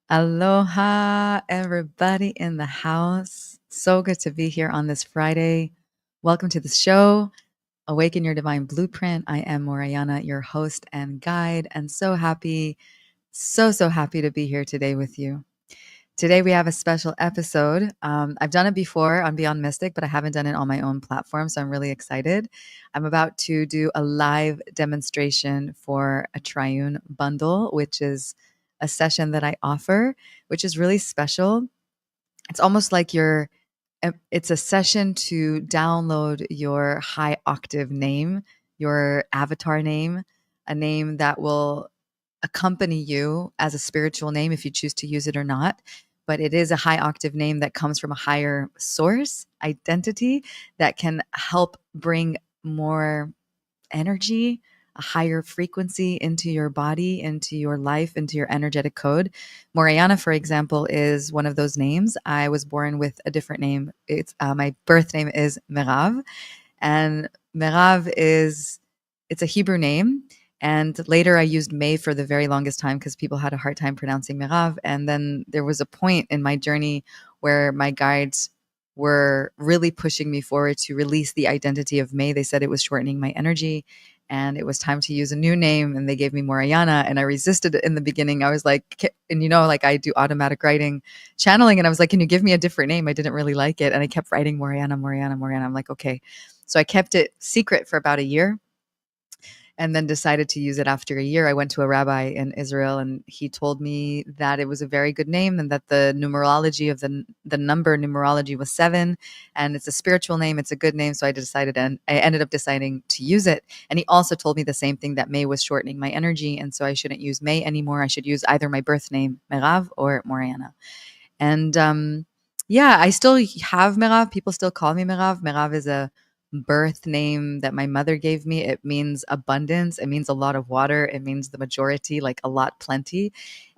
Aloha, everybody in the house. So good to be here on this Friday. Welcome to the show, Awaken Your Divine Blueprint. I am Morayana, your host and guide, and so happy, so happy to be here today with you. Today we have a special episode. I've done it before on Beyond Mystic, but I haven't done it on my own platform, so I'm really excited. I'm about to do a live demonstration for a Triune bundle, which is a session that I offer, which is really special. It's almost like it's a session to download your high octave name, your avatar name, a name that will accompany you as a spiritual name if you choose to use it or not. But it is a high octave name that comes from a higher source identity that can help bring more energy, a higher frequency into your body, into your life, into your energetic code. Morayana, for example, is one of those names. I was born with a different name. It's my birth name is Merav, and Merav it's a Hebrew name. And later I used May for the very longest time because people had a hard time pronouncing Merav. And then there was a point in my journey where my guides were really pushing me forward to release the identity of May. They said it was shortening my energy and it was time to use a new name. And they gave me Morayana, and I resisted it in the beginning. I was like, and like I do automatic writing, channeling. And I was like, can you give me a different name? I didn't really like it. And I kept writing Morayana, Morayana, Morayana. I'm like, okay. So I kept it secret for about a year and then decided to use it after a year. I went to a rabbi in Israel, and he told me that it was a very good name and that the numerology of the number numerology was 7, and it's a spiritual name. It's a good name. So I decided, and I ended up deciding to use it. And he also told me the same thing, that May was shortening my energy. And so I shouldn't use May anymore. I should use either my birth name, Merav, or Morayana. And yeah, I still have Merav. People still call me Merav. Merav is a birth name that my mother gave me. It means abundance. It means a lot of water. It means the majority, like a lot, plenty.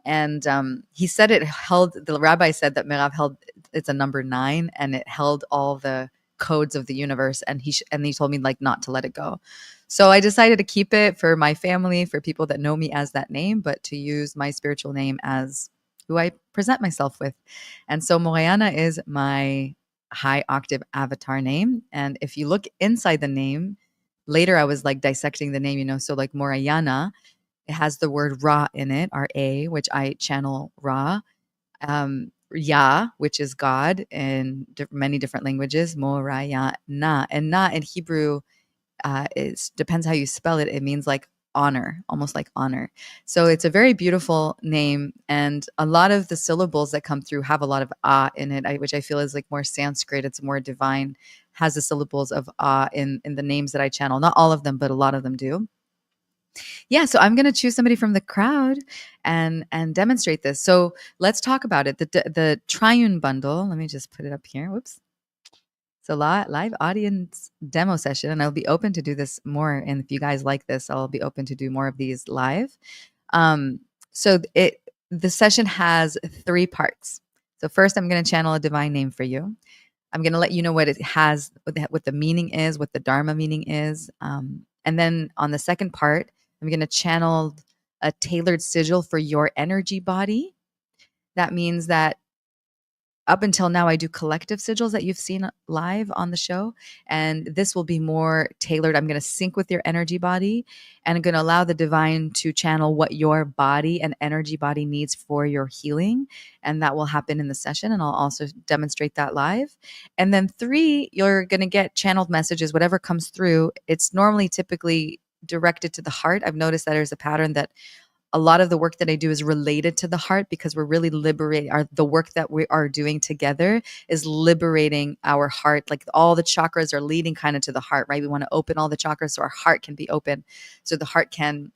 And he said the rabbi said that Merav it's a number 9, and it held all the codes of the universe. And he told me like not to let it go. So I decided to keep it for my family, for people that know me as that name, but to use my spiritual name as who I present myself with. And so Morayana is my high octave avatar name. And if you look inside the name, later I was like dissecting the name, so like Morayana, it has the word Ra in it, R-A, which I channel Ra. Yah, which is God in many different languages, Morayana. And Na in Hebrew, it depends how you spell it. It means like honor, almost like honor. So it's a very beautiful name, and a lot of the syllables that come through have a lot of ah in it, which I feel is like more Sanskrit. It's more divine, has the syllables of ah in the names that I channel. Not all of them, but a lot of them do. Yeah, so I'm going to choose somebody from the crowd and demonstrate this. So let's talk about it. The Triune bundle. Let me just put it up here. Whoops. So live audience demo session, and I'll be open to do this more. And if you guys like this, I'll be open to do more of these live. So the session has 3 parts. So first, I'm going to channel a divine name for you. I'm going to let you know what it has, what the meaning is, what the Dharma meaning is. And then on the second part, I'm going to channel a tailored sigil for your energy body. That means that up until now, I do collective sigils that you've seen live on the show. And this will be more tailored. I'm going to sync with your energy body, and I'm going to allow the divine to channel what your body and energy body needs for your healing. And that will happen in the session. And I'll also demonstrate that live. And then 3, you're going to get channeled messages, whatever comes through. It's normally typically directed to the heart. I've noticed that there's a pattern that a lot of the work that I do is related to the heart, because we're really liberating the work that we are doing together is liberating our heart. Like all the chakras are leading kind of to the heart, right? We want to open all the chakras so our heart can be open, so the heart can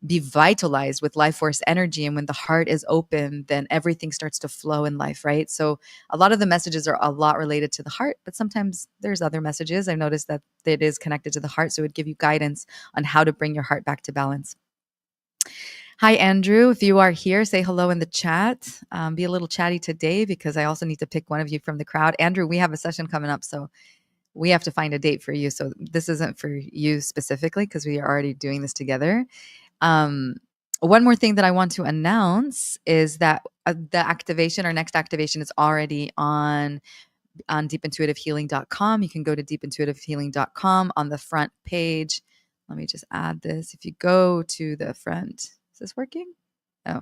be vitalized with life force energy. And when the heart is open, then everything starts to flow in life, right? So a lot of the messages are a lot related to the heart, but sometimes there's other messages. I've noticed that it is connected to the heart. So it would give you guidance on how to bring your heart back to balance. Hi, Andrew. If you are here, say hello in the chat. Be a little chatty today, because I also need to pick one of you from the crowd. Andrew, we have a session coming up, so we have to find a date for you. So this isn't for you specifically, because we are already doing this together. One more thing that I want to announce is that the activation, our next activation, is already on deepintuitivehealing.com. You can go to deepintuitivehealing.com. On the front page, let me just add this. If you go to the front, is this working? Oh,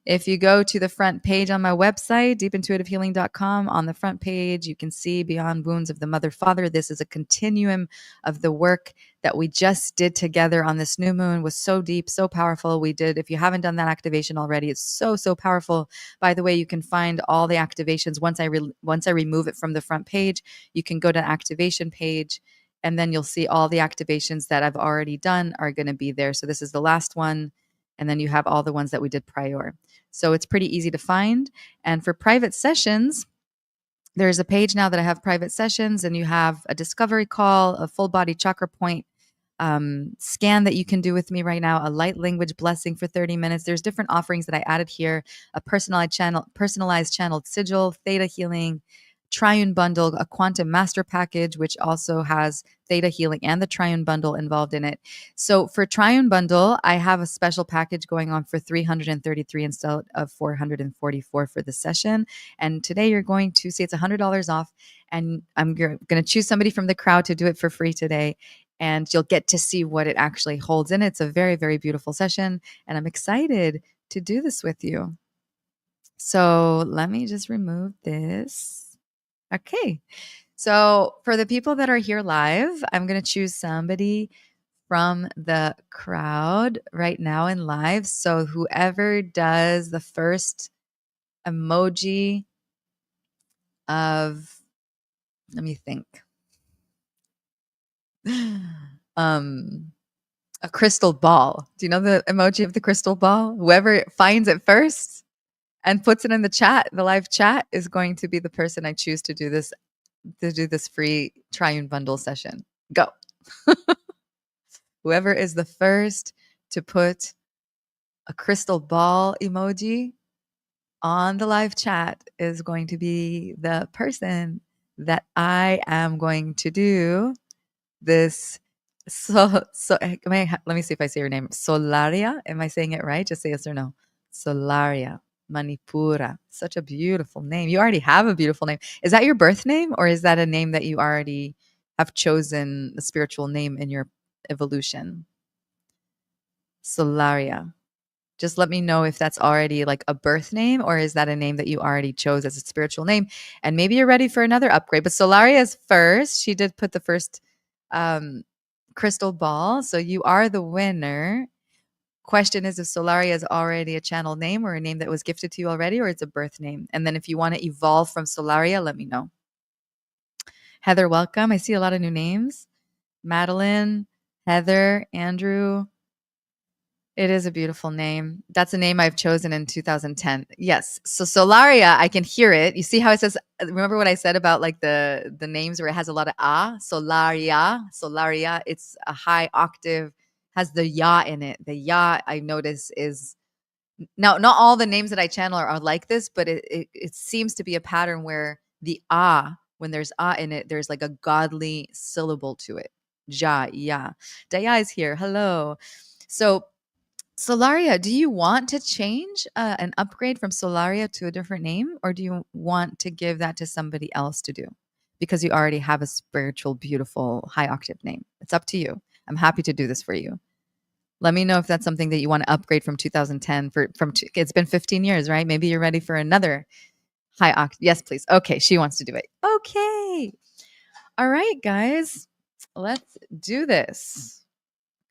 if you go to the front page on my website, deepintuitivehealing.com, on the front page, you can see Beyond Wounds of the Mother Father. This is a continuum of the work that we just did together on this new moon. It was so deep, so powerful. We did, if you haven't done that activation already, it's so, so powerful. By the way, you can find all the activations. Once I remove it from the front page, you can go to the activation page, and then you'll see all the activations that I've already done are going to be there. So this is the last one. And then you have all the ones that we did prior. So it's pretty easy to find. And for private sessions, there's a page now that I have private sessions, and you have a discovery call, a full body chakra point scan that you can do with me right now, a light language blessing for 30 minutes. There's different offerings that I added here, a personalized channeled sigil, theta healing, Triune bundle, a quantum master package, which also has theta healing and the Triune bundle involved in it. So for Triune bundle, I have a special package going on for 333 instead of 444 for the session. And today you're going to see it's $100 off, and I'm going to choose somebody from the crowd to do it for free today. And you'll get to see what it actually holds in. It's a very, very beautiful session, and I'm excited to do this with you. So let me just remove this. Okay. So for the people that are here live, I'm going to choose somebody from the crowd right now in live. So whoever does the first emoji of, let me think, a crystal ball. Do you know the emoji of the crystal ball? Whoever finds it first and puts it in the chat, the live chat, is going to be the person I choose to do this free Triune bundle session. Go. Whoever is the first to put a crystal ball emoji on the live chat is going to be the person that I am going to do this. Let me see if I say your name. Solaria. Am I saying it right? Just say yes or no. Solaria Manipura. Such a beautiful name. You already have a beautiful name. Is that your birth name, or is that a name that you already have chosen, a spiritual name in your evolution? Solaria. Just let me know if that's already like a birth name, or is that a name that you already chose as a spiritual name? And maybe you're ready for another upgrade. But Solaria is first. She did put the first crystal ball. So you are the winner. Question is if Solaria is already a channel name or a name that was gifted to you already, or it's a birth name. And then if you want to evolve from Solaria, let me know. Heather, welcome. I see a lot of new names. Madeline, Heather, Andrew. It is a beautiful name. That's a name I've chosen in 2010. Yes. So Solaria, I can hear it. You see how it says, remember what I said about like the names where it has a lot of Solaria, it's a high octave, has the ya in it. The ya, I notice, is now not all the names that I channel are like this, but it seems to be a pattern where the when there's in it, there's like a godly syllable to it. Ya. Daya is here. Hello. So Solaria, do you want to change an upgrade from Solaria to a different name, or do you want to give that to somebody else to do? Because you already have a spiritual, beautiful, high octave name. It's up to you. I'm happy to do this for you. Let me know if that's something that you want to upgrade from 2010. It's been 15 years, right? Maybe you're ready for another high octave. Yes, please. Okay, she wants to do it. Okay. All right, guys, let's do this.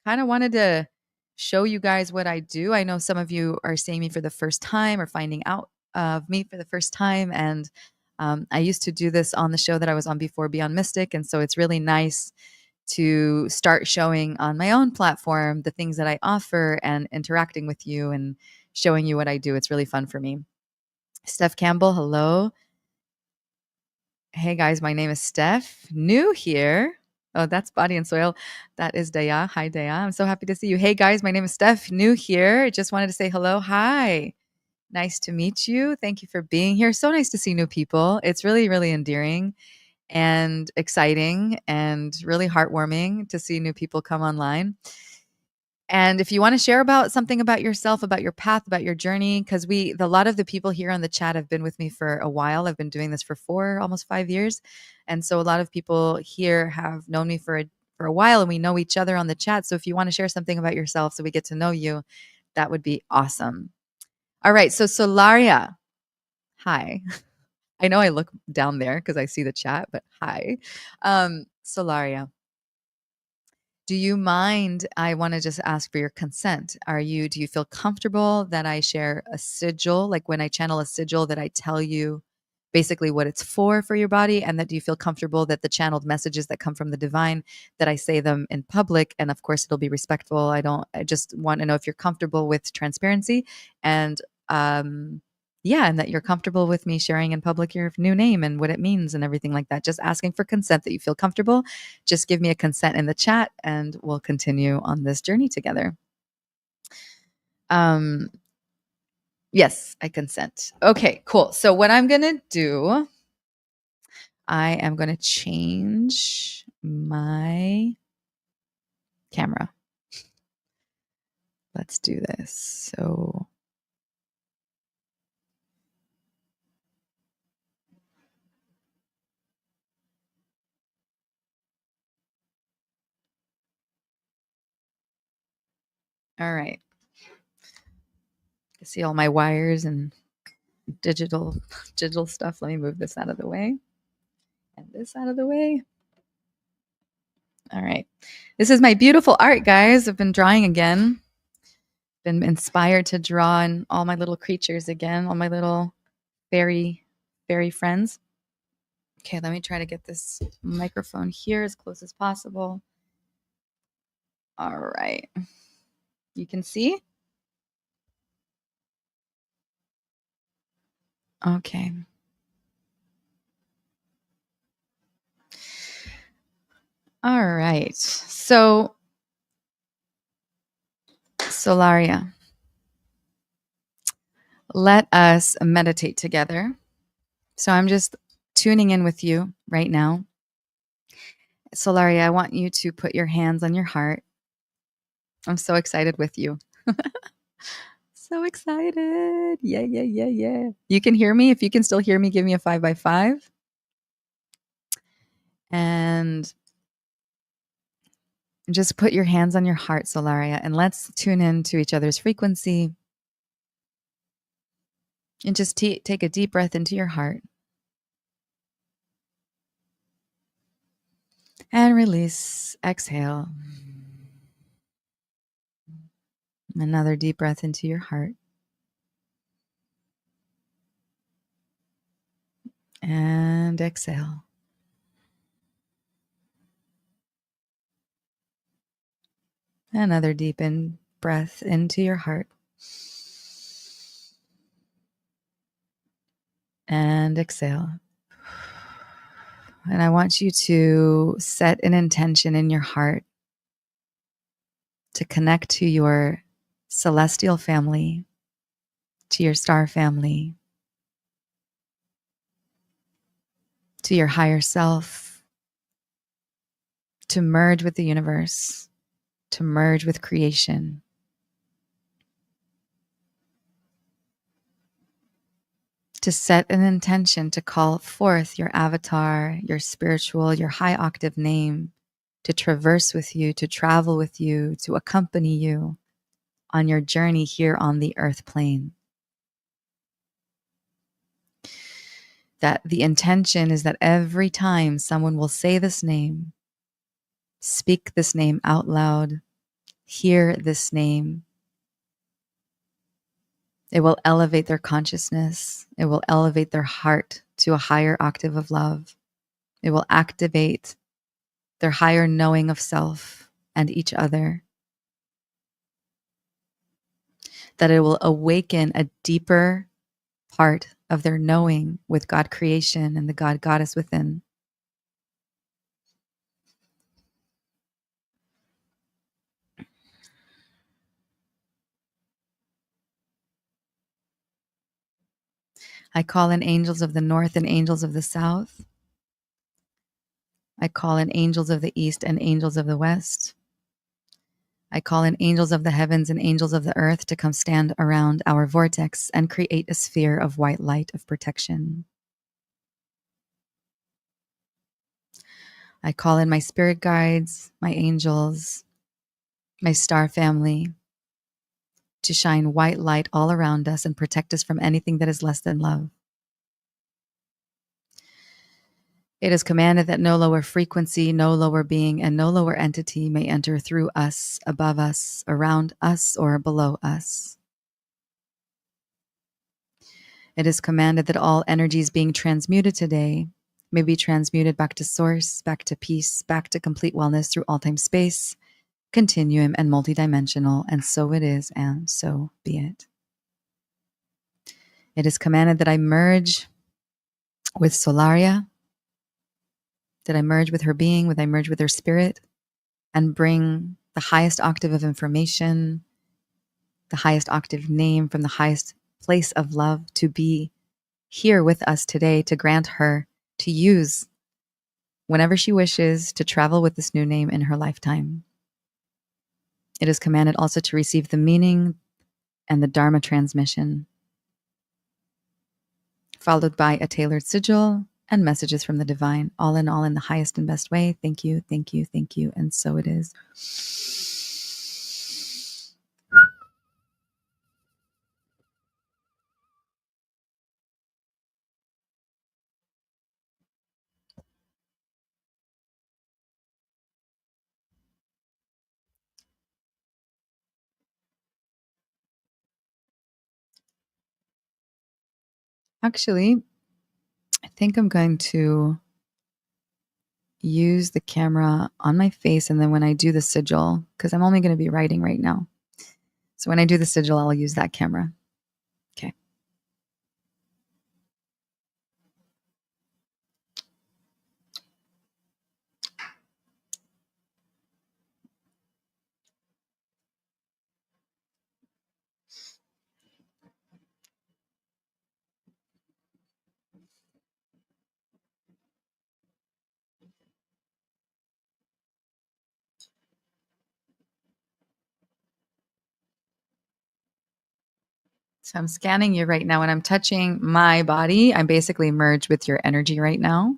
Kind of wanted to show you guys what I do. I know some of you are seeing me for the first time or finding out of me for the first time. And I used to do this on the show that I was on before, Beyond Mystic. And so it's really nice to start showing on my own platform the things that I offer and interacting with you and showing you what I do. It's really fun for me. Steph Campbell, hello. Hey guys, my name is Steph. New here. Oh, that's Body and Soil. That is Daya. Hi, Daya. I'm so happy to see you. Hey, guys, my name is Steph. New here. Just wanted to say hello. Hi. Nice to meet you. Thank you for being here. So nice to see new people. It's really, really endearing and exciting and really heartwarming to see new people come online. And if you want to share about something about yourself, about your path, about your journey, because a lot of the people here on the chat have been with me for a while. I've been doing this for almost 5 years. And so a lot of people here have known me for a while, and we know each other on the chat. So if you want to share something about yourself so we get to know you, that would be awesome. All right. So Solaria, hi. I know I look down there because I see the chat, but hi. Solaria. Do you mind? I want to just ask for your consent. Do you feel comfortable that I share a sigil, like when I channel a sigil, that I tell you basically what it's for your body? And that do you feel comfortable that the channeled messages that come from the divine, that I say them in public? And of course, it'll be respectful. I just want to know if you're comfortable with transparency and, yeah, and that you're comfortable with me sharing in public your new name and what it means and everything like that. Just asking for consent that you feel comfortable. Just give me a consent in the chat and we'll continue on this journey together. Yes, I consent. Okay, cool. So what I'm going to do, I am going to change my camera. Let's do this. So all right. I see all my wires and digital stuff. Let me move this out of the way and this out of the way. All right. This is my beautiful art, guys. I've been drawing again. Been inspired to draw in all my little creatures again, all my little fairy friends. Okay, let me try to get this microphone here as close as possible. All right. You can see? Okay. All right. So, Solaria, let us meditate together. So I'm just tuning in with you right now. Solaria, I want you to put your hands on your heart. I'm so excited with you. So excited. Yeah. You can hear me. If you can still hear me, give me a 5 by 5. And just put your hands on your heart, Solaria, and let's tune in to each other's frequency. And just take a deep breath into your heart. And release. Exhale. Another deep breath into your heart. And exhale. Another deep breath into your heart. And exhale. And I want you to set an intention in your heart to connect to your celestial family, to your star family, to your higher self, to merge with the universe, to merge with creation. To set an intention to call forth your avatar, your spiritual, your high octave name, to traverse with you, to travel with you, to accompany you on your journey here on the earth plane. That the intention is that every time someone will say this name, speak this name out loud, hear this name, it will elevate their consciousness. It will elevate their heart to a higher octave of love. It will activate their higher knowing of self and each other. That it will awaken a deeper part of their knowing with God creation and the God goddess within. I call in angels of the north and angels of the south. I call in angels of the east and angels of the west. I call in angels of the heavens and angels of the earth to come stand around our vortex and create a sphere of white light of protection. I call in my spirit guides, my angels, my star family to shine white light all around us and protect us from anything that is less than love. It is commanded that no lower frequency, no lower being, and no lower entity may enter through us, above us, around us, or below us. It is commanded that all energies being transmuted today may be transmuted back to source, back to peace, back to complete wellness through all time space, continuum, and multidimensional, and so it is, and so be it. It is commanded that I merge with Solaria, that I merge with her being, that I merge with her spirit, and bring the highest octave of information, the highest octave name from the highest place of love to be here with us today, to grant her to use whenever she wishes to travel with this new name in her lifetime. It is commanded also to receive the meaning and the Dharma transmission, followed by a tailored sigil and messages from the divine, all in the highest and best way. Thank you, thank you, thank you. And so it is. Actually, I think I'm going to use the camera on my face, and then when I do the sigil, because I'm only going to be writing right now. So when I do the sigil, I'll use that camera. Okay. So I'm scanning you right now. When I'm touching my body, I'm basically merged with your energy right now.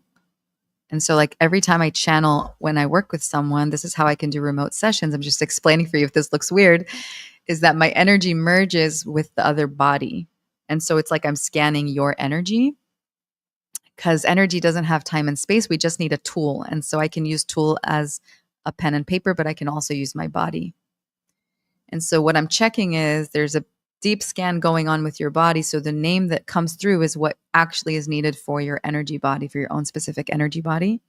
And so, like, every time I channel when I work with someone, this is how I can do remote sessions. I'm just explaining for you if this looks weird, is that my energy merges with the other body. And so it's like I'm scanning your energy, because energy doesn't have time and space. We just need a tool. And so I can use tool as a pen and paper, but I can also use my body. And so what I'm checking is there's a deep scan going on with your body. So the name that comes through is what actually is needed for your energy body, for your own specific energy body.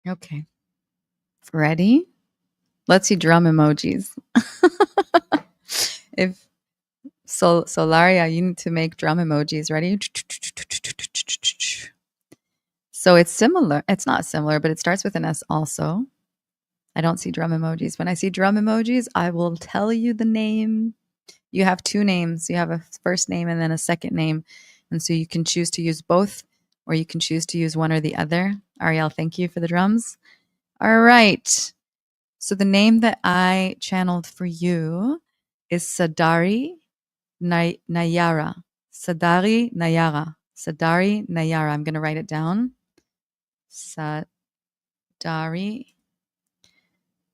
Okay. Ready? Let's see drum emojis. If Solaria, you need to make drum emojis. Ready? So it's similar. It's not similar, but it starts with an S also. I don't see drum emojis. When I see drum emojis, I will tell you the name. You have two names. You have a first name and then a second name. And so you can choose to use both, or you can choose to use one or the other. Ariel, thank you for the drums. All right. So the name that I channeled for you is Sadari Nayara. Sadari Nayara. Sadari Nayara. I'm going to write it down. Sadari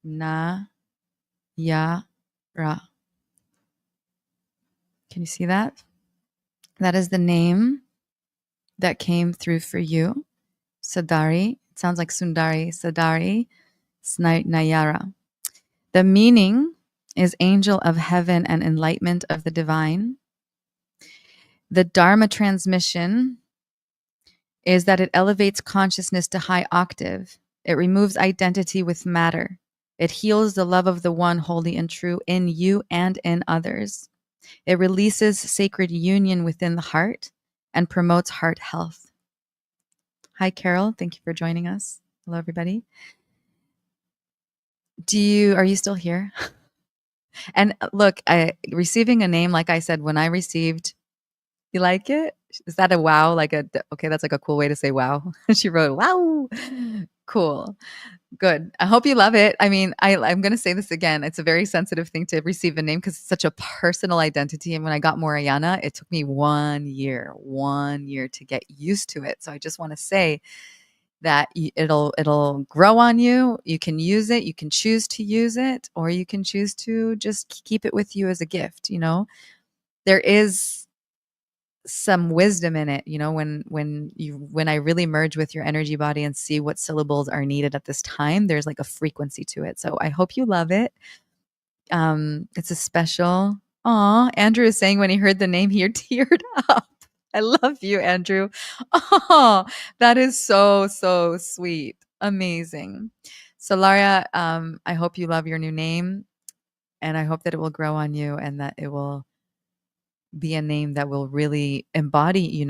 Nayara. Can you see that? That is the name that came through for you. Sadari. It sounds like Sundari. Sadari Nayara. The meaning is angel of heaven and enlightenment of the divine. The Dharma transmission is that it elevates consciousness to high octave. It removes identity with matter. It heals the love of the one holy and true in you and in others. It releases sacred union within the heart and promotes heart health. Hi, Carol. Thank you for joining us. Hello, everybody. Are you still here? And look, receiving a name, like I said, when I received, you like it? Is that a wow? Okay, that's like a cool way to say wow. She wrote, wow. Cool. Good. I hope you love it. I mean, I'm going to say this again. It's a very sensitive thing to receive a name because it's such a personal identity. And when I got Morayana, it took me 1 year to get used to it. So I just want to say that it'll grow on you. You can use it. You can choose to use it, or you can choose to just keep it with you as a gift. There is some wisdom in it, when I really merge with your energy body and see what syllables are needed at this time, there's like a frequency to it. So I hope you love it. It's a special. Andrew is saying when he heard the name, he teared up. I love you, Andrew. Oh, that is so, so sweet. Amazing. So Laria, I hope you love your new name, and I hope that it will grow on you and that it will be a name that will really embody,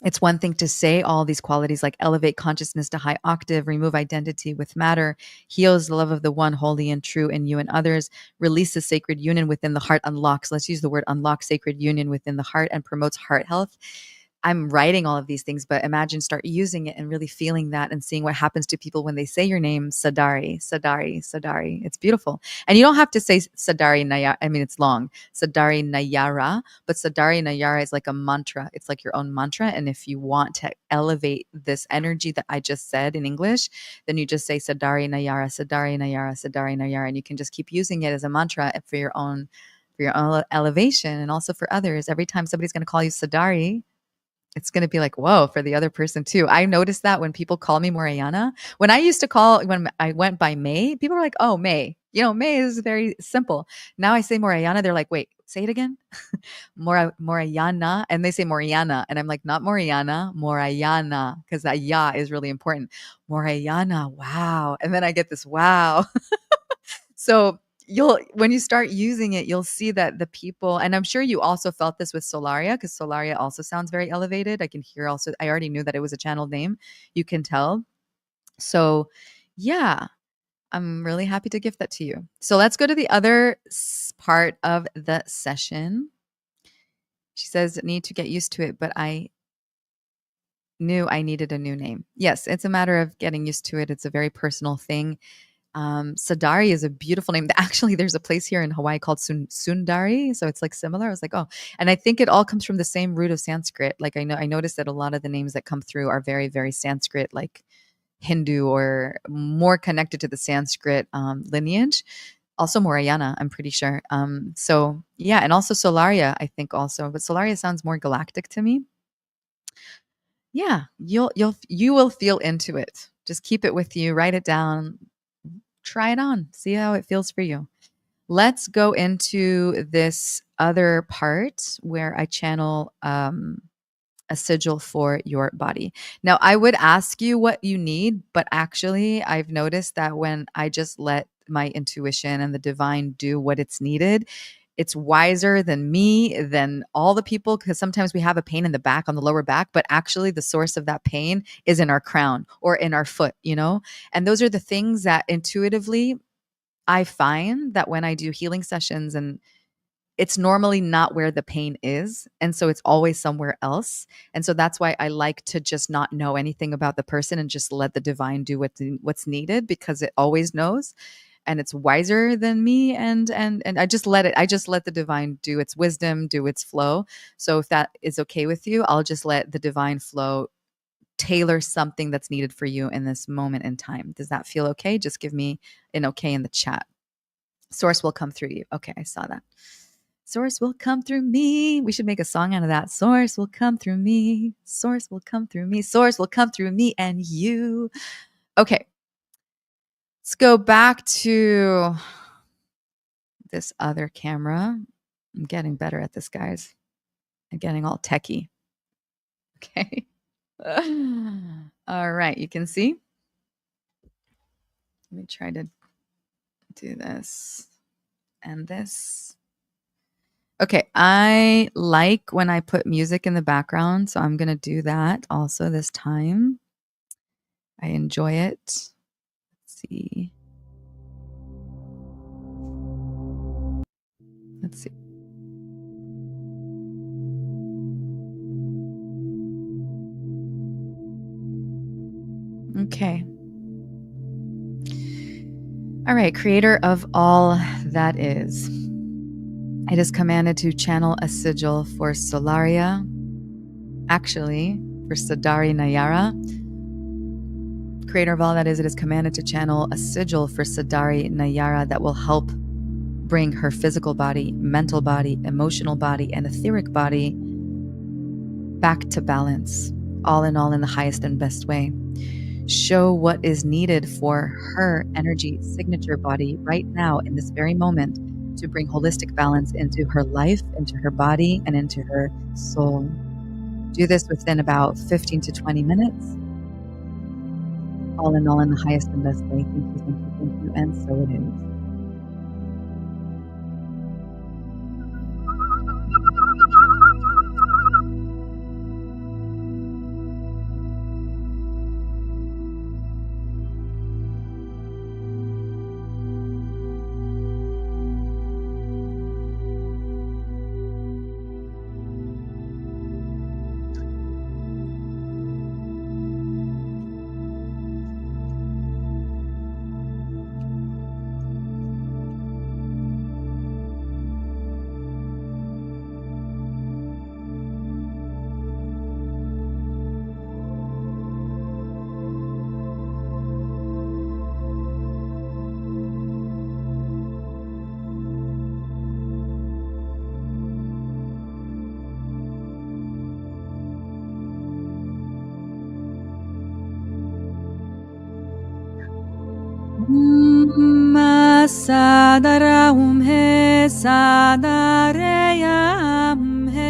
it's one thing to say all these qualities like elevate consciousness to high octave, remove identity with matter, heals the love of the one holy and true in you and others, releases sacred union within the heart, unlocks, let's use the word unlock sacred union within the heart and promotes heart health. I'm writing all of these things, but imagine start using it and really feeling that and seeing what happens to people when they say your name, Sadari, Sadari, Sadari. It's beautiful. And you don't have to say Sadari Nayara. I mean, it's long, Sadari Nayara, but Sadari Nayara is like a mantra. It's like your own mantra. And if you want to elevate this energy that I just said in English, then you just say Sadari Nayara, Sadari Nayara, Sadari Nayara, and you can just keep using it as a mantra for your own elevation and also for others. Every time somebody's going to call you Sadari, it's going to be like, whoa, for the other person too. I noticed that when people call me Morayana, when I went by May, people were like, oh, May, May is very simple. Now I say Morayana. They're like, wait, say it again. Morayana. And they say Morayana. And I'm like, not Morayana, Morayana. Because that ya is really important. Morayana. Wow. And then I get this, wow. So when you start using it, you'll see that the people, and I'm sure you also felt this with Solaria, because Solaria also sounds very elevated. I can hear also, I already knew that it was a channeled name. You can tell. So yeah, I'm really happy to gift that to you. So let's go to the other part of the session. She says, need to get used to it, but I knew I needed a new name. Yes, it's a matter of getting used to it. It's a very personal thing. Sadari is a beautiful name. Actually, there's a place here in Hawaii called Sundari. So it's like similar. I was like, oh, and I think it all comes from the same root of Sanskrit. Like I noticed that a lot of the names that come through are very, very Sanskrit, like Hindu or more connected to the Sanskrit lineage. Also Morayana, I'm pretty sure. So yeah, and also Solaria, I think also, but Solaria sounds more galactic to me. Yeah, you will feel into it. Just keep it with you, write it down, try it on, see how it feels for you. Let's go into this other part where I channel a sigil for your body. Now, I would ask you what you need, but actually, I've noticed that when I just let my intuition and the divine do what it's needed, it's wiser than me, than all the people, because sometimes we have a pain in the back, on the lower back, but actually the source of that pain is in our crown or in our foot, you know? And those are the things that intuitively I find that when I do healing sessions, and it's normally not where the pain is. And so it's always somewhere else. And so that's why I like to just not know anything about the person and just let the divine do what's needed, because it always knows and it's wiser than me. And I just let the divine do its wisdom, do its flow. So if that is okay with you, I'll just let the divine flow tailor something that's needed for you in this moment in time. Does that feel okay? Just give me an okay in the chat. Source will come through you. Okay, I saw that. Source will come through me. We should make a song out of that. Source will come through me. Source will come through me. Source will come through me and you. Okay. Let's go back to this other camera. I'm getting better at this, guys. I'm getting all techie. Okay. All right. You can see. Let me try to do this and this. Okay, I like when I put music in the background, so I'm going to do that also this time. I enjoy it. Let's see. Let's see. Okay. All right, creator of all that is. It is commanded to channel a sigil for Solaria, actually for Sadari Nayara. Creator of all that is, it is commanded to channel a sigil for Sadari Nayara that will help bring her physical body, mental body, emotional body, and etheric body back to balance, all in the highest and best way. Show what is needed for her energy signature body right now in this very moment to bring holistic balance into her life, into her body, and into her soul. Do this within about 15 to 20 minutes. All in the highest and best way. Thank you, thank you, thank you. And so it is. Sadara umhe sadareya umhe.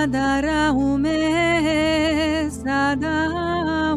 Adaraume sadaume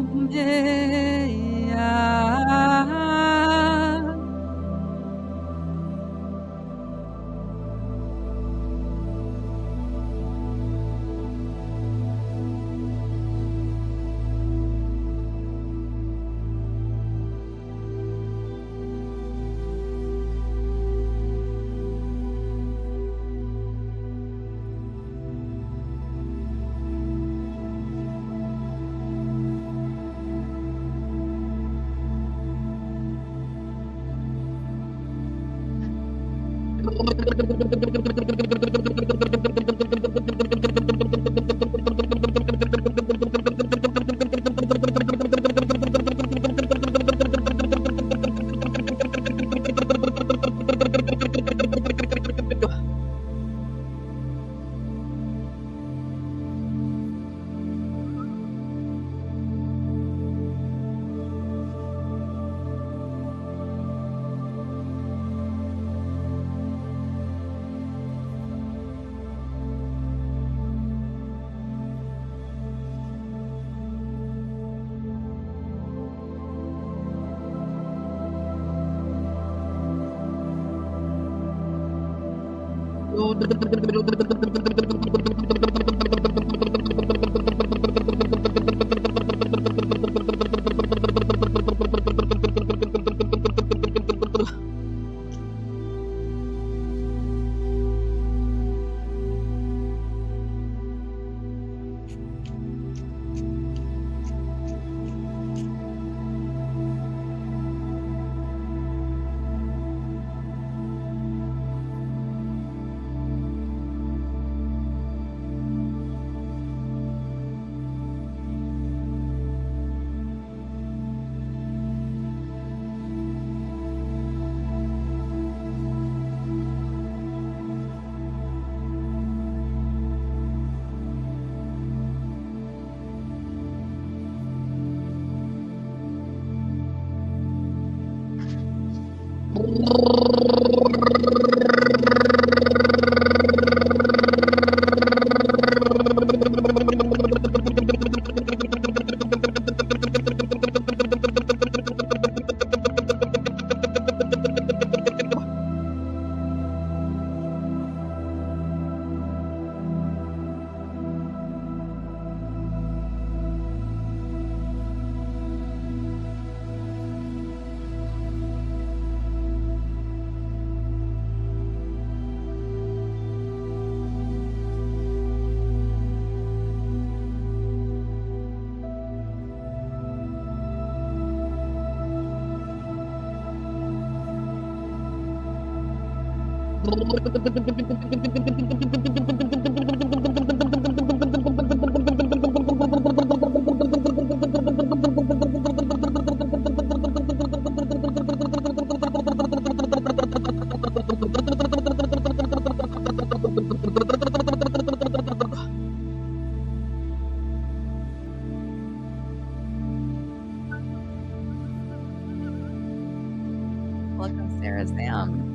Welcome, Sarah Sam.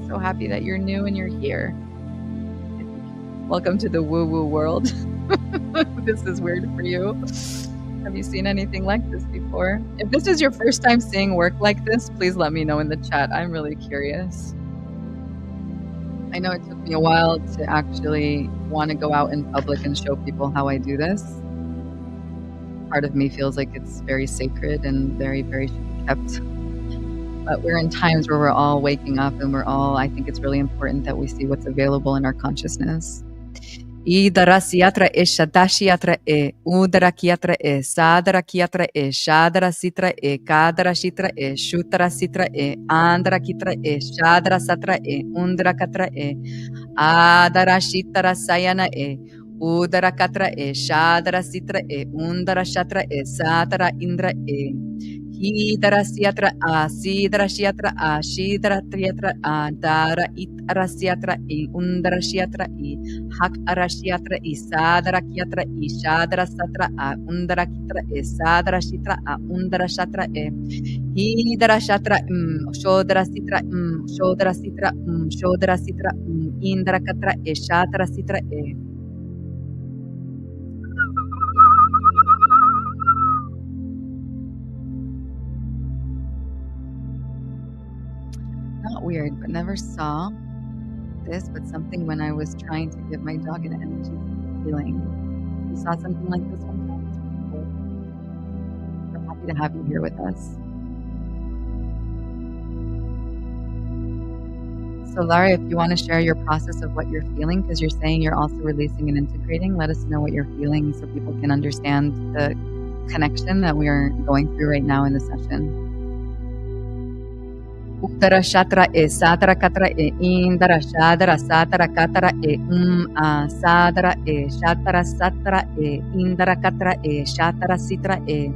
So happy that you're new and you're here. Welcome to the woo-woo world. This is weird for you. Have you seen anything like this before? If this is your first time seeing work like this, please let me know in the chat. I'm really curious. I know it took me a while to actually want to go out in public and show people how I do this. Part of me feels like it's very sacred and very, very should be kept. But we're in times where we're all waking up and I think it's really important that we see what's available in our consciousness. Idarasiatra e shadashiatra e udarakiatra e sadarakiatra e shadarasitra e kadarashitra e shutarasitra e andarakitra e shadarasatra e undarakatra e adarashitara sayana e udarakatra e shadarasitra e undarashatra e satara indra e Hidarasiatra a sidarashiatra a shidaratriatra a dara itarasiatra e undarashiatra e hak arashiatra e sadarakiatra e shadarasatra a undarakitra e sadarashitra a undarashatra e hidarashatra shodarasitra shodarasitra shodarasitra indarakatra e shatarasitra e not weird, but never saw this, but something when I was trying to give my dog an energy healing. You saw something like this one time? It's pretty cool. I'm happy to have you here with us. So Lara, if you want to share your process of what you're feeling, because you're saying you're also releasing and integrating, let us know what you're feeling so people can understand the connection that we are going through right now in the session. Uttara shatra e satara katra e indara shadara satara katara e sadara e shatara satra e indara katra e shatara sitra e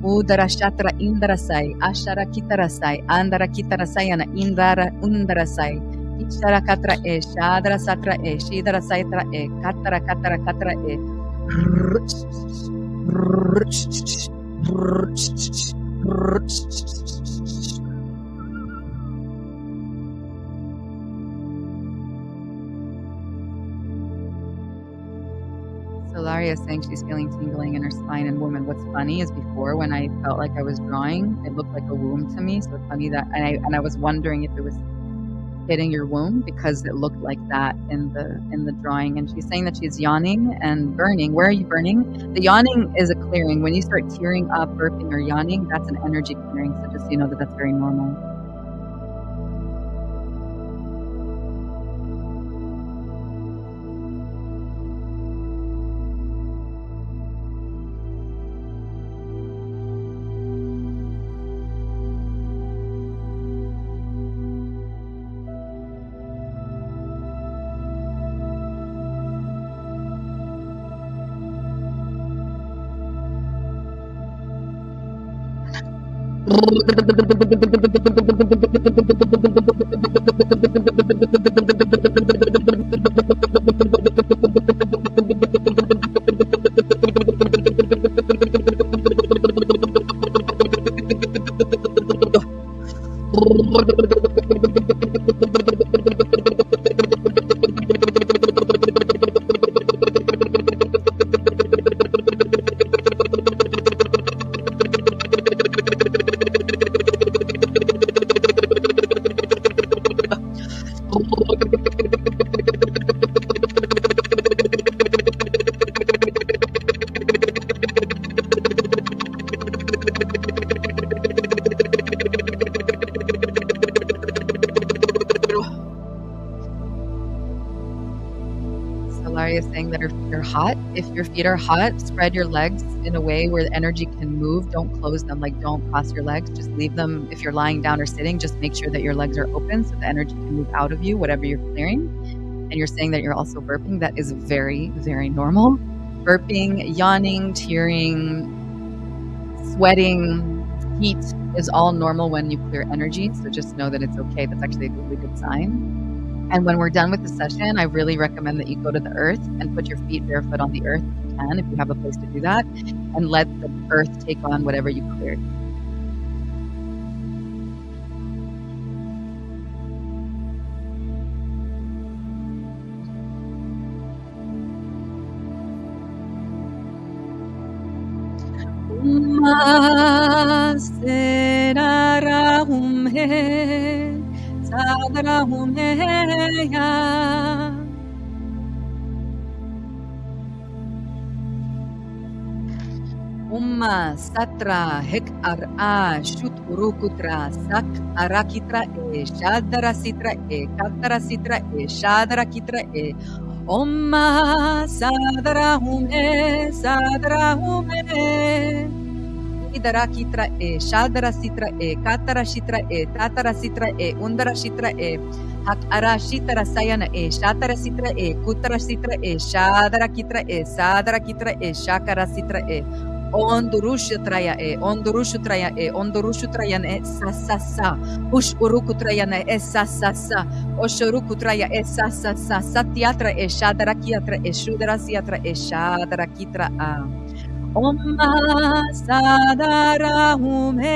udara shatra indara sai ashara kitara sai andara kitara sayana indara undara sai ishara katra e shadara satra e shidara saitra e katara katara katra e Solaria is saying she's feeling tingling in her spine and womb. And what's funny is before, when I felt like I was drawing, it looked like a womb to me. So it's funny that, and I was wondering if it was hitting your womb because it looked like that in the drawing. And she's saying that she's yawning and burning. Where are you burning? The yawning is a clearing. When you start tearing up, burping, or yawning, that's an energy clearing. So just so you know that that's very normal. way of saying that her feet are hot. If your feet are hot, spread your legs in a way where the energy can move. Don't close them, like don't cross your legs. Just leave them. If you're lying down or sitting, just make sure that your legs are open so the energy can move out of you, whatever you're clearing. And you're saying that you're also burping. That is very, very normal. Burping, yawning, tearing, sweating, heat is all normal when you clear energy. So just know that it's okay. That's actually a really good sign. And when we're done with the session, I really recommend that you go to the earth and put your feet barefoot on the earth if you can, if you have a place to do that, and let the earth take on whatever you cleared. Umma satra hek ara shut urukutra sak arakitra shadara sitra katara sitra shadara kitra Omma sadara hume idara kitra shadara sitra katara shitra tatara sitra undara shitra hak ara shitara sayana shatara sitra kutara sitra shadara kitra sadara kitra shakara sitra Ondurushutraya ondurushutraya ondurushutraya sa ush urukutraya sa oshorukutraya sa satyatra shadarakiatra shudarasiatra shadarakitra Omma sadara hume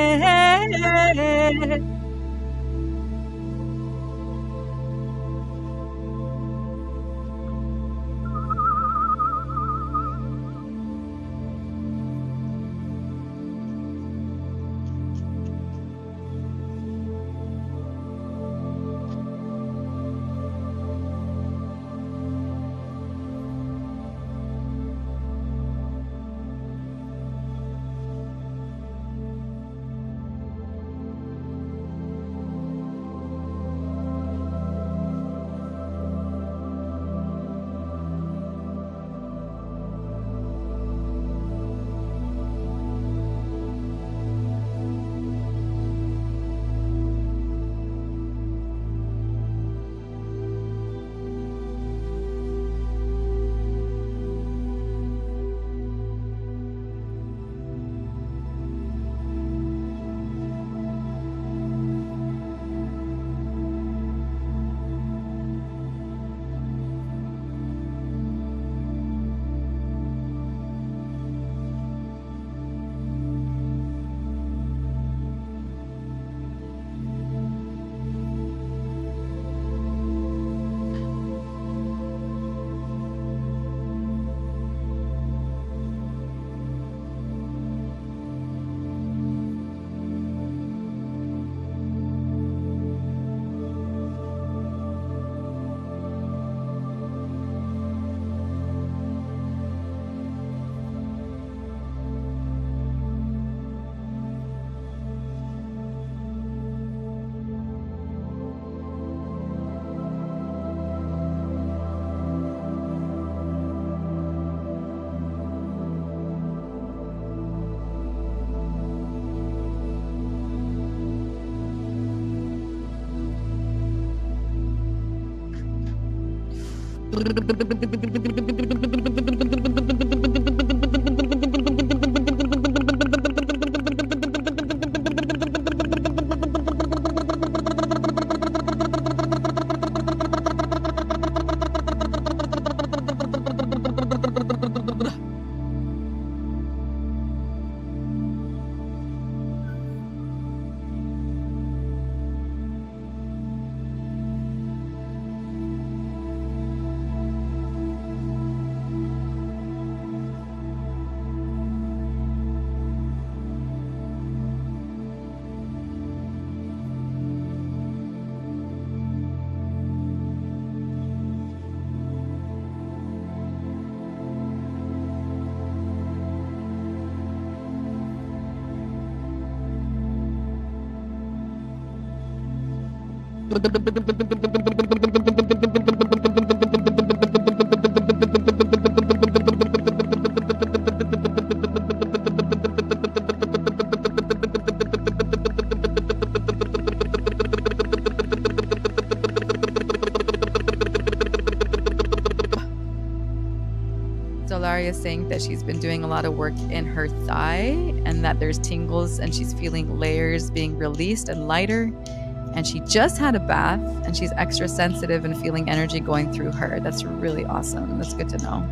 Hilaria is saying that she's been doing a lot of work in her thigh and that there's tingles and she's feeling layers being released and lighter. And she just had a bath and she's extra sensitive and feeling energy going through her. That's really awesome. That's good to know.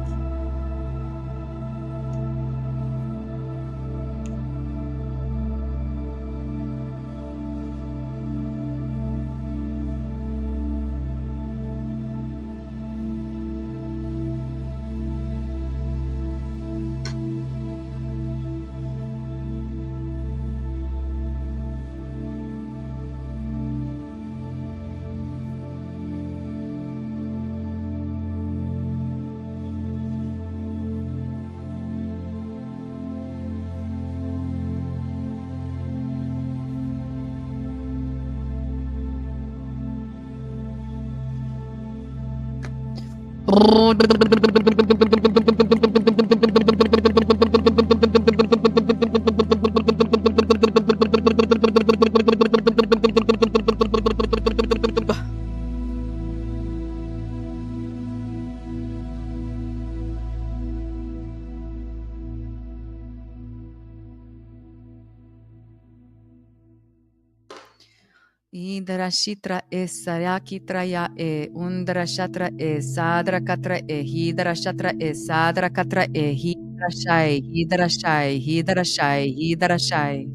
Idarashitra Sayakitraya Undarashatra Sadra Katra Hidarashatra Sadra Katra Hidarashai Hidarashai Hidarashai Hidarashai.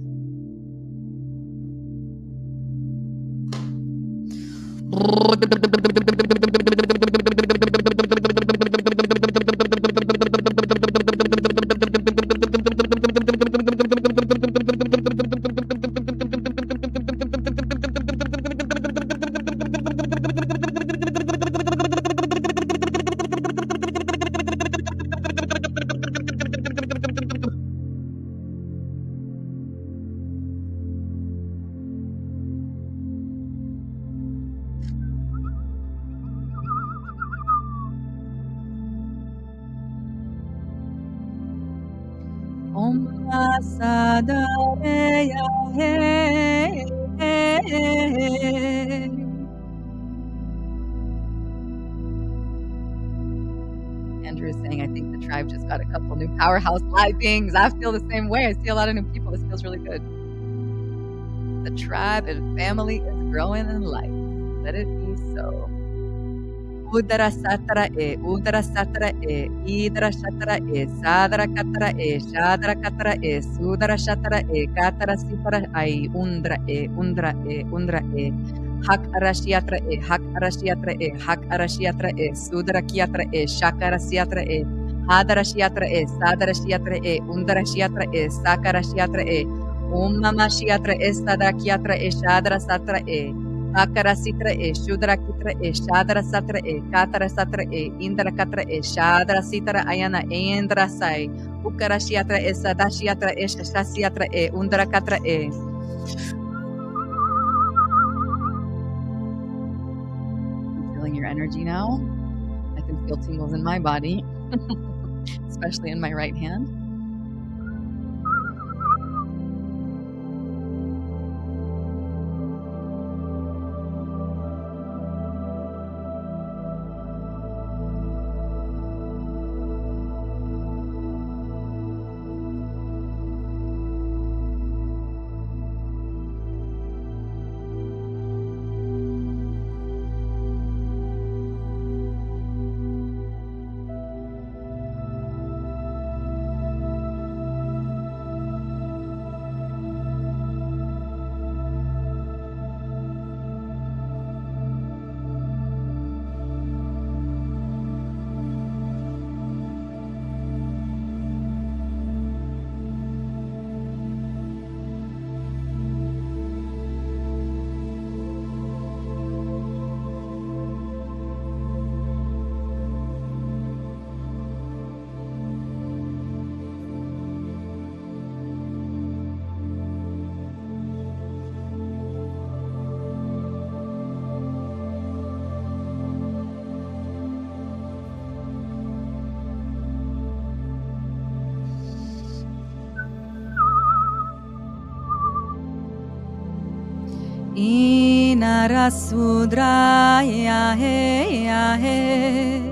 Om Sadareya Hey. Andrew is saying, I think the tribe just got a couple new powerhouse light beings. I feel the same way. I see a lot of new people. This feels really good. The tribe and family is growing in light. Let it be so. Udara Satara Udara Satara Idara Shatara Sadara Katara Shadara Katara Sudara Shatara Katara Sitara Undra Undra Hak Arashiatra Hak Arashiatra Hak Arashiatra Sudara Kiatra Shakara Siatra Hadara Shiatra Sadara Shiatra Undara Shiatra Sakara Shiatra Mama Shiatra Sadara Kiatra Shadara Satra Akara Sitra Shudra Kitra Shadara Satra Katara Satra Indra Katra Shadara Sitra Ayana Indra Sai Ukara Shiatra Sadashiatra Shasiatra Undra Katra I'm feeling your energy now. I can feel tingles in my body, especially in my right hand. Inarasudraya he.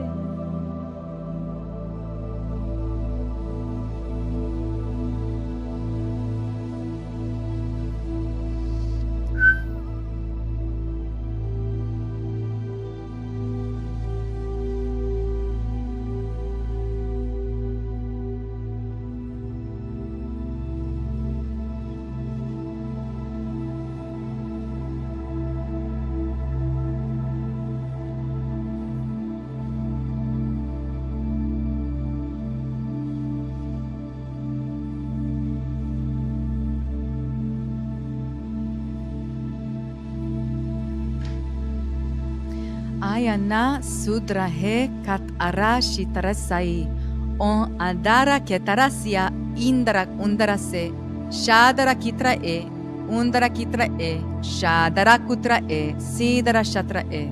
Ayana sudrahe kat arashi tarasai. On andara ketarasia indra undarase. Shadara kitra e. Undara kitra e. Shadara kutra e. Sidara shatra e.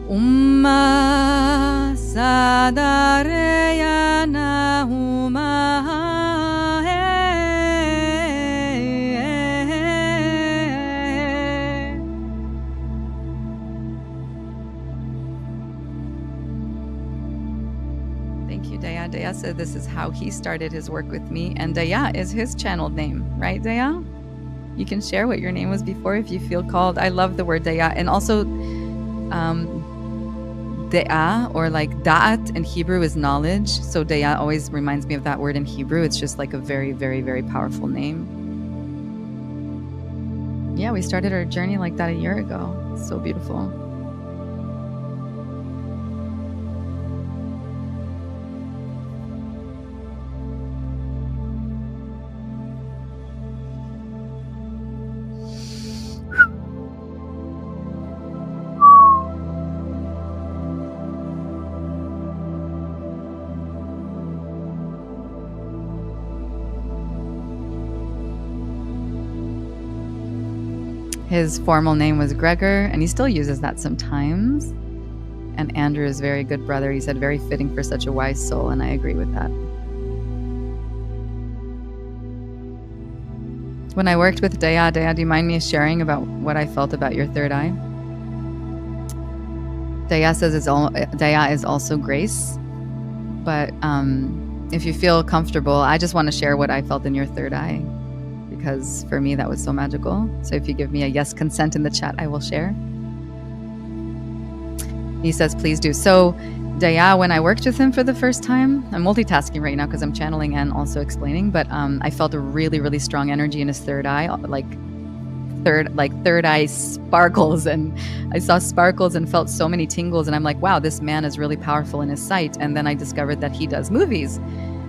Umma sadareyana umma. Thank you, Daya. Daya said this is how he started his work with me, and Daya is his channeled name, right, Daya? You can share what your name was before if you feel called. I love the word Daya, and also De'ah, or like Da'at in Hebrew is knowledge. So De'ah always reminds me of that word in Hebrew. It's just like a very, very, very powerful name. Yeah, we started our journey like that a year ago. So beautiful. His formal name was Gregor, and he still uses that sometimes. And Andrew is a very good brother. He said, very fitting for such a wise soul, and I agree with that. When I worked with Daya, do you mind me sharing about what I felt about your third eye? Daya says Daya is also grace, but if you feel comfortable, I just want to share what I felt in your third eye, because for me that was so magical. So if you give me a yes consent in the chat, I will share. He says, please do. So Daya, when I worked with him for the first time, I'm multitasking right now because I'm channeling and also explaining, but I felt a really, really strong energy in his third eye, like third eye sparkles, and I saw sparkles and felt so many tingles, and I'm like, wow, this man is really powerful in his sight. And then I discovered that he does movies.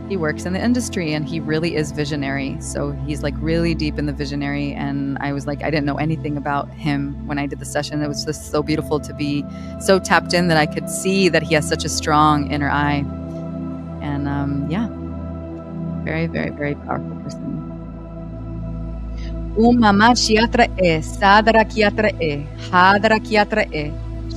He works in the industry, and he really is visionary. So he's like really deep in the visionary. And I was like, I didn't know anything about him when I did the session. It was just so beautiful to be so tapped in that I could see that he has such a strong inner eye. And yeah, very, very, very powerful person. Mama Chiatra e, Sadara Kiatra e, Hadara Kiatra e,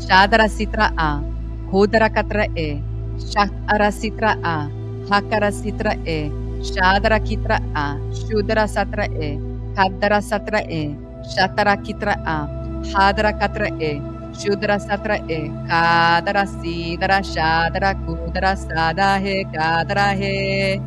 Shadara Sitra a, Hudara Katra e, Shatara Sitra a, Hakara Sitra e, Shadara Kitra a, Shudara Satra e, Kadara Satra e, Shatara Kitra a, Hadara Katra e, Shudara Satra e, Kadara Sidara Shadara Kudara Sada he, Kadara he.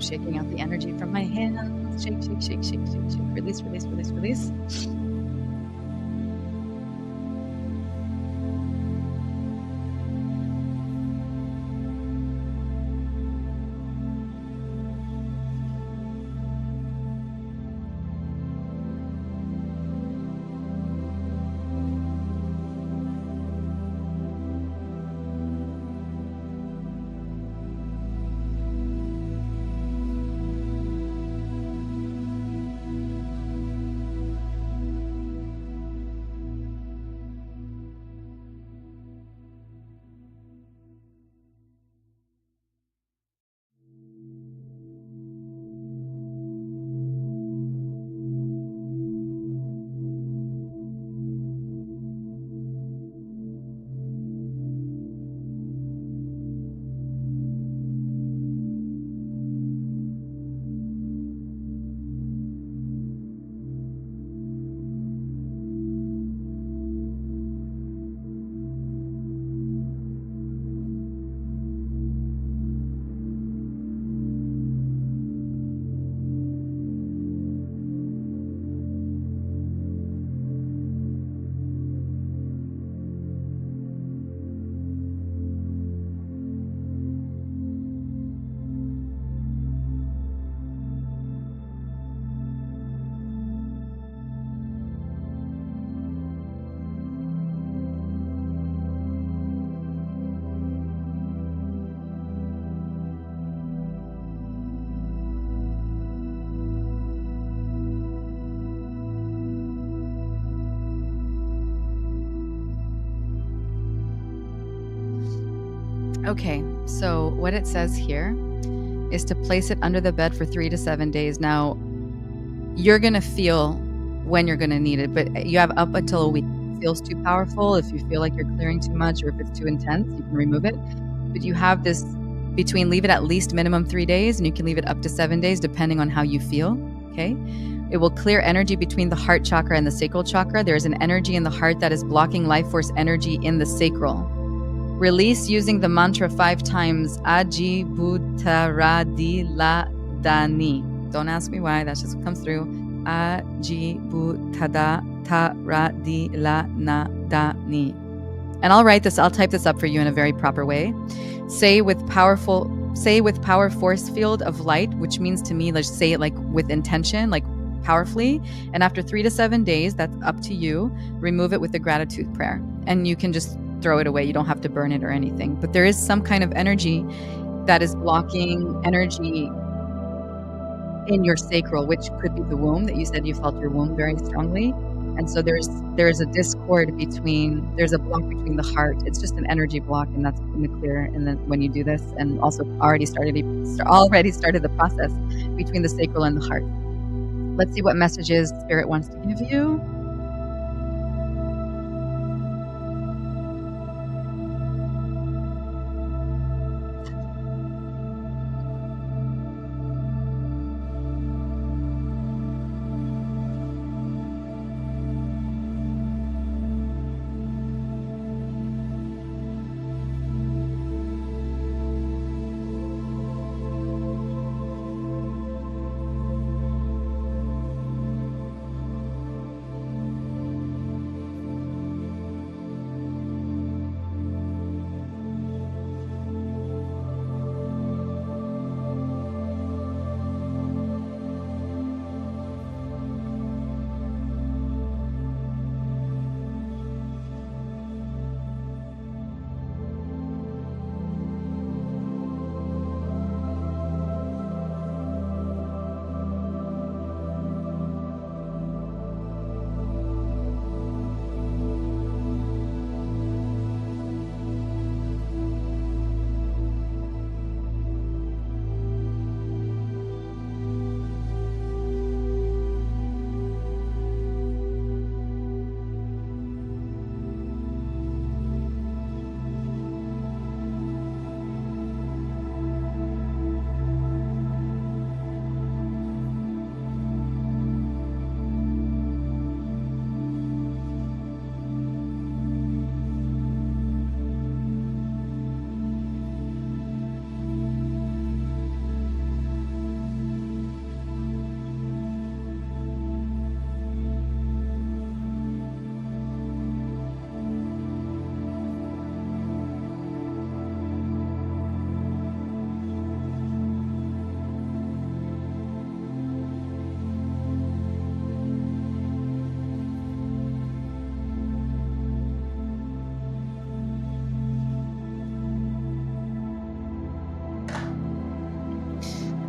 I'm shaking out the energy from my hands. Shake, shake, shake, shake, shake, shake. Release, release, release, release. Okay, so what it says here is to place it under the bed for 3 to 7 days. Now, you're going to feel when you're going to need it, but you have up until a week. If it feels too powerful, if you feel like you're clearing too much, or if it's too intense, you can remove it. But you have this between leave it at least minimum 3 days, and you can leave it up to 7 days, depending on how you feel. Okay. It will clear energy between the heart chakra and the sacral chakra. There's an energy in the heart that is blocking life force energy in the sacral. Release using the mantra 5 times. Aji Bhutaradi La Dani. Don't ask me why. That's just what comes through. Aji Bhutada Taradi La Na Dani. And I'll type this up for you in a very proper way. Say with power force field of light, which means to me, let's say it like with intention, like powerfully. And after 3 to 7 days, that's up to you. Remove it with a gratitude prayer. And you can just throw it away. You don't have to burn it or anything. But there is some kind of energy that is blocking energy in your sacral, which could be the womb, that you said you felt your womb very strongly. And so there's a discord there's a block between the heart. It's just an energy block, and that's in the clear. And then when you do this, and also already started the process between the sacral and the heart. Let's see what messages Spirit wants to give you.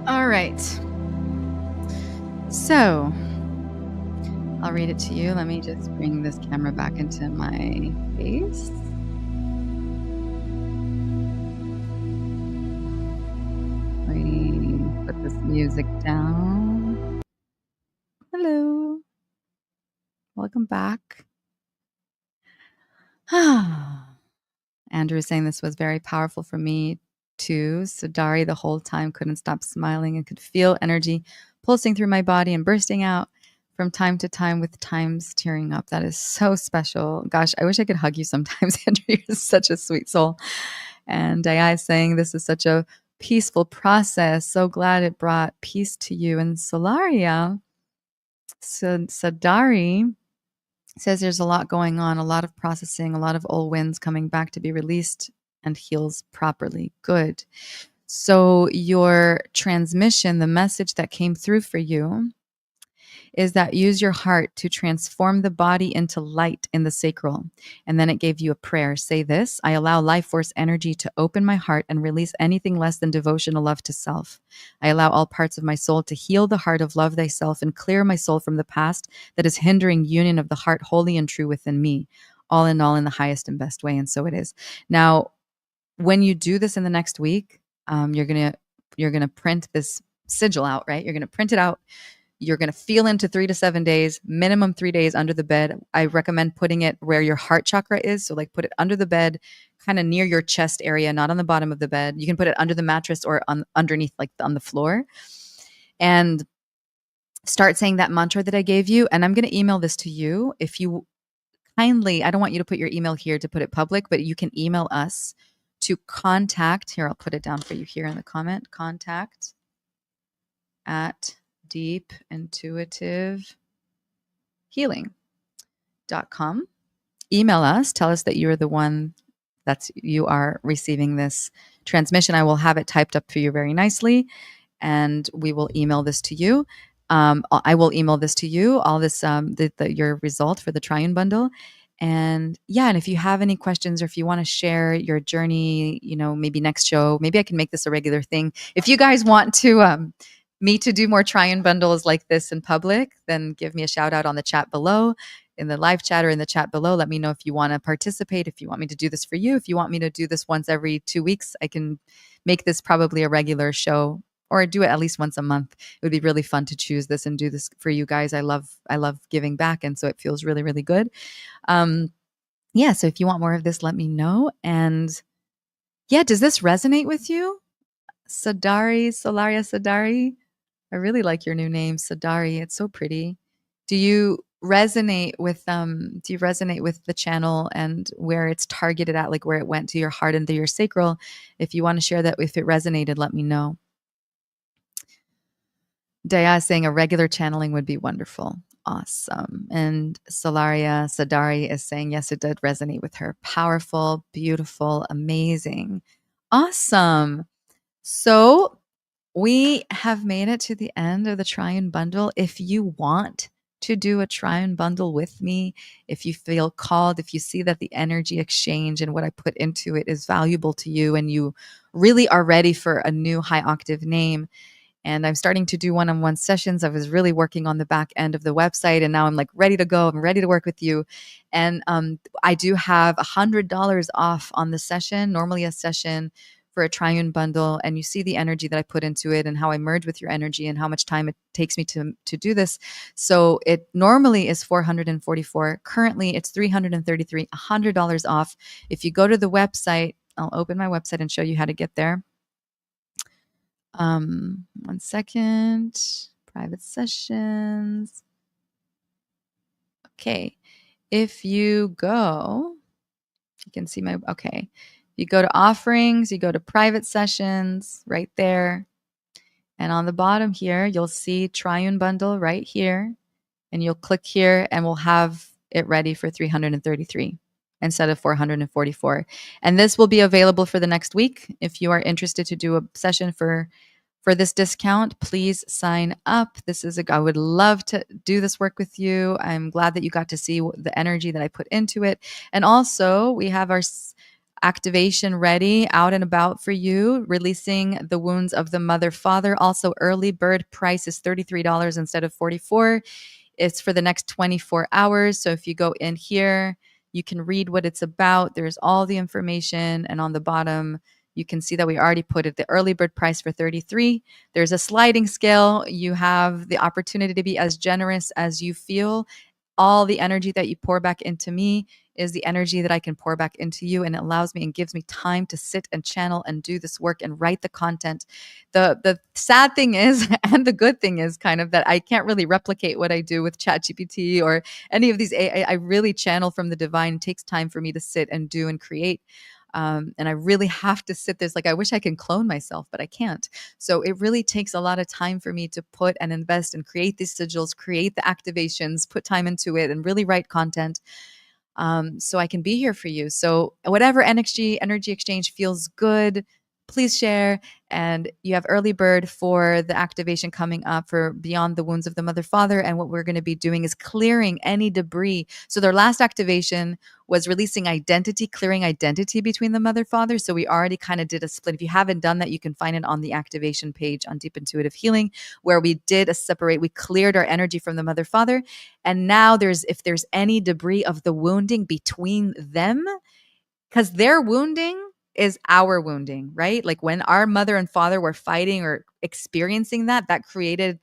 All right. So I'll read it to you. Let me just bring this camera back into my face. Let me put this music down. Hello. Welcome back. Andrew is saying this was very powerful for me too. So Dari the whole time couldn't stop smiling and could feel energy pulsing through my body and bursting out from time to time with times tearing up. That is so special. Gosh, I wish I could hug you sometimes, Andrew. You're such a sweet soul. And Daya is saying this is such a peaceful process. So glad it brought peace to you. And Solaria, Sadari says there's a lot going on, a lot of processing, a lot of old winds coming back to be released and heals properly. Good. So your transmission, the message that came through for you is that use your heart to transform the body into light in the sacral. And then it gave you a prayer. Say this: I allow life force energy to open my heart and release anything less than devotional love to self. I allow all parts of my soul to heal the heart of love thyself and clear my soul from the past that is hindering union of the heart holy and true within me. All in the highest and best way. And so it is. Now, when you do this in the next week, you're gonna print this sigil out, right? You're gonna print it out. You're going to feel into 3 to 7 days, minimum 3 days under the bed. I recommend putting it where your heart chakra is. So like put it under the bed, kind of near your chest area, not on the bottom of the bed. You can put it under the mattress or underneath, like on the floor. And start saying that mantra that I gave you. And I'm going to email this to you. If you kindly, I don't want you to put your email here to put it public, but you can email us to contact. Here, I'll put it down for you here in the comment. Contact at deepintuitivehealing.com. Email us, tell us that you're the one you are receiving this transmission. I will have it typed up for you very nicely, and we will email this to you. I will email this to you, all this, your result for the Triune bundle. And yeah, and if you have any questions or if you want to share your journey, maybe next show, maybe I can make this a regular thing. If you guys want to, me to do more Triune bundles like this in public, then give me a shout out on the chat below, in the live chat or in the chat below. Let me know if you want to participate, if you want me to do this for you, if you want me to do this once every 2 weeks. I can make this probably a regular show or do it at least once a month. It would be really fun to choose this and do this for you guys. I love giving back. And so it feels really, really good. Yeah. So if you want more of this, let me know. And yeah, does this resonate with you? Solaria Sadari. I really like your new name, Sadari. It's so pretty. Do you resonate with the channel and where it's targeted at, like where it went to your heart and to your sacral? If you want to share that, if it resonated, let me know. Daya is saying a regular channeling would be wonderful. Awesome. And Solaria Sadari is saying, yes, it did resonate with her. Powerful, beautiful, amazing. Awesome. So we have made it to the end of the Triune bundle. If you want to do a Triune bundle with me, if you feel called, if you see that the energy exchange and what I put into it is valuable to you and you really are ready for a new high octave name, and I'm starting to do one-on-one sessions. I was really working on the back end of the website, and now I'm like ready to go. I'm ready to work with you. And I do have $100 off on the session. Normally a session for a Triune bundle, and you see the energy that I put into it and how I merge with your energy and how much time it takes me to do this. So it normally is $444. Currently it's $333, $100 off. If you go to the website, I'll open my website and show you how to get there. 1 second. Private sessions. Okay. If you go, you can see my, okay. You go to offerings, you go to private sessions right there. And on the bottom here, you'll see Triune bundle right here. And you'll click here and we'll have it ready for $333 instead of $444. And this will be available for the next week. If you are interested to do a session for this discount, please sign up. I would love to do this work with you. I'm glad that you got to see the energy that I put into it. And also we have activation ready, out and about for you, releasing the wounds of the mother father. Also, early bird price is $33 instead of $44. It's for the next 24 hours. So if you go in here, you can read what it's about. There's all the information. And on the bottom, you can see that we already put it the early bird price for 33. There's a sliding scale. You have the opportunity to be as generous as you feel. All the energy that you pour back into me is the energy that I can pour back into you, and it allows me and gives me time to sit and channel and do this work and write the content. The sad thing is, and the good thing is kind of that I can't really replicate what I do with ChatGPT or any of these AI. I really channel from the divine. It takes time for me to sit and do and create. And I really have to sit there's like, I wish I can clone myself, but I can't. So it really takes a lot of time for me to put and invest and create these sigils, create the activations, put time into it, and really write content. So I can be here for you. So whatever energy exchange feels good, please share. And you have early bird for the activation coming up for Beyond the Wounds of the Mother Father. And what we're going to be doing is clearing any debris. So their last activation was releasing identity, clearing identity between the mother father. So we already kind of did a split. If you haven't done that, you can find it on the activation page on Deep Intuitive Healing, where we did a separate, we cleared our energy from the mother father. And now if there's any debris of the wounding between them, because their wounding is our wounding, right? Like when our mother and father were fighting or experiencing that created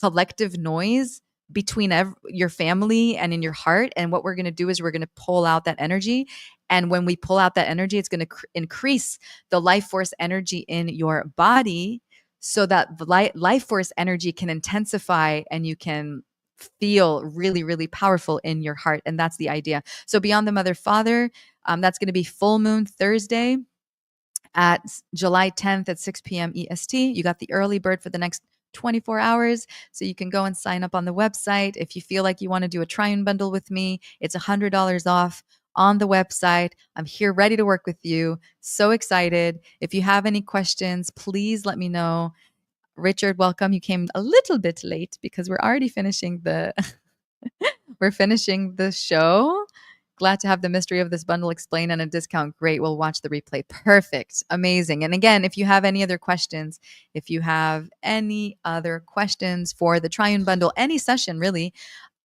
collective noise between your family and in your heart. And what we're going to do is we're going to pull out that energy. And when we pull out that energy, it's going to increase the life force energy in your body so that the life force energy can intensify and you can feel really, really powerful in your heart. And that's the idea. So Beyond the Mother Father, that's going to be full moon Thursday at July 10th at 6 p.m. EST. You got the early bird for the next 24 hours. So you can go and sign up on the website. If you feel like you want to do a Triune bundle with me, it's $100 off on the website. I'm here ready to work with you. So excited. If you have any questions, please let me know. Richard, welcome. You came a little bit late because we're already finishing we're finishing the show. Glad to have the mystery of this bundle explained and a discount. Great. We'll watch the replay. Perfect. Amazing. And again, if you have any other questions, for the Triune bundle, any session really,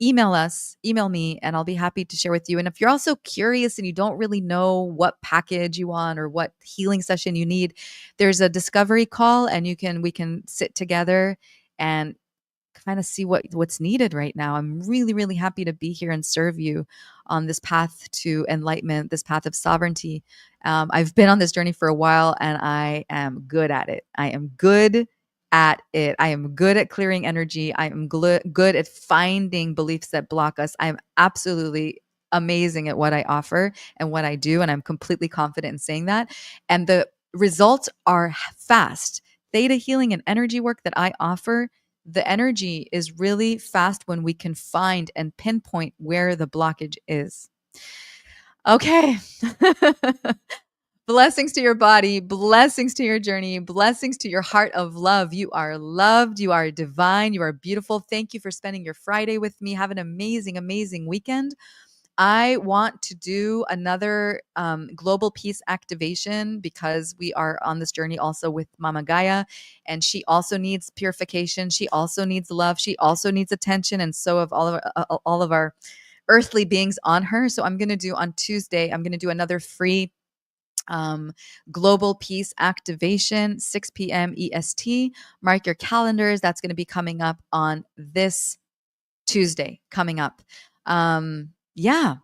email me, and I'll be happy to share with you. And if you're also curious and you don't really know what package you want or what healing session you need, there's a discovery call and we can sit together and kind of see what's needed right now. I'm really, really happy to be here and serve you on this path to enlightenment, this path of sovereignty. I've been on this journey for a while and I am good at it. I am good at it. I am good at clearing energy. I am good at finding beliefs that block us. I am absolutely amazing at what I offer and what I do. And I'm completely confident in saying that. And the results are fast. Theta healing and energy work that I offer, the energy is really fast when we can find and pinpoint where the blockage is. Okay. Blessings to your body, blessings to your journey, blessings to your heart of love. You are loved. You are divine. You are beautiful. Thank you for spending your Friday with me. Have an amazing, amazing weekend. I want to do another global peace activation because we are on this journey also with Mama Gaia, and she also needs purification. She also needs love. She also needs attention, and so of all of our earthly beings on her. So I'm going to do on Tuesday. I'm going to do another free global peace activation, 6 p.m. EST. Mark your calendars. That's going to be coming up on this Tuesday coming up. Yeah.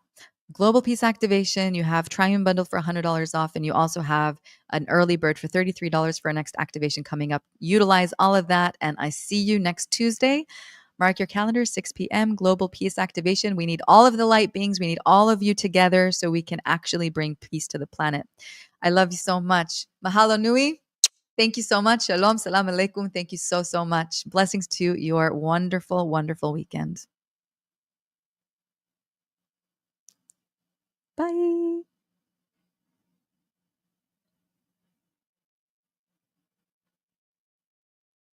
Global Peace Activation. You have Triune Bundle for $100 off, and you also have an early bird for $33 for our next activation coming up. Utilize all of that, and I see you next Tuesday. Mark your calendar, 6 p.m. Global Peace Activation. We need all of the light beings. We need all of you together so we can actually bring peace to the planet. I love you so much. Mahalo nui. Thank you so much. Shalom, salam alaikum. Thank you so, so much. Blessings to your wonderful, wonderful weekend. Bye.